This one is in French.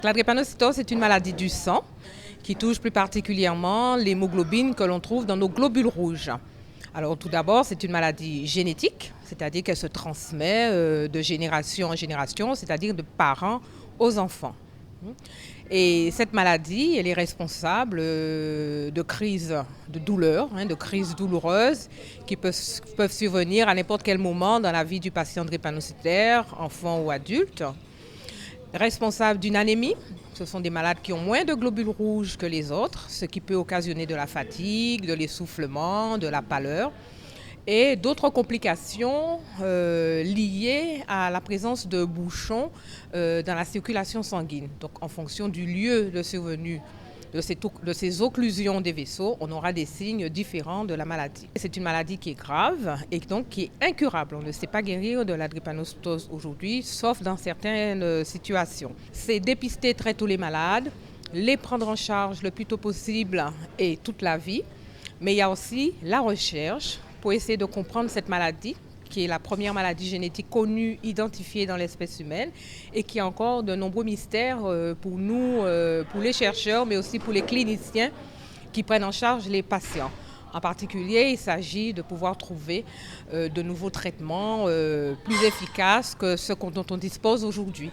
La drépanocytose est une maladie du sang qui touche plus particulièrement l'hémoglobine que l'on trouve dans nos globules rouges. Alors tout d'abord, c'est une maladie génétique, c'est-à-dire qu'elle se transmet de génération en génération, c'est-à-dire de parents aux enfants. Et cette maladie, elle est responsable de crises de douleur, de crises douloureuses qui peuvent survenir à n'importe quel moment dans la vie du patient drépanocytaire, enfant ou adulte. Responsable d'une anémie, ce sont des malades qui ont moins de globules rouges que les autres, ce qui peut occasionner de la fatigue, de l'essoufflement, de la pâleur et d'autres complications liées à la présence de bouchons dans la circulation sanguine. Donc en fonction du lieu de survenue de ces occlusions des vaisseaux, on aura des signes différents de la maladie. C'est une maladie qui est grave et donc qui est incurable. On ne sait pas guérir de la drépanocytose aujourd'hui, sauf dans certaines situations. C'est dépister très tôt les malades, les prendre en charge le plus tôt possible et toute la vie. Mais il y a aussi la recherche pour essayer de comprendre cette maladie, qui est la première maladie génétique connue, identifiée dans l'espèce humaine et qui a encore de nombreux mystères pour nous, pour les chercheurs, mais aussi pour les cliniciens qui prennent en charge les patients. En particulier, il s'agit de pouvoir trouver de nouveaux traitements plus efficaces que ceux dont on dispose aujourd'hui.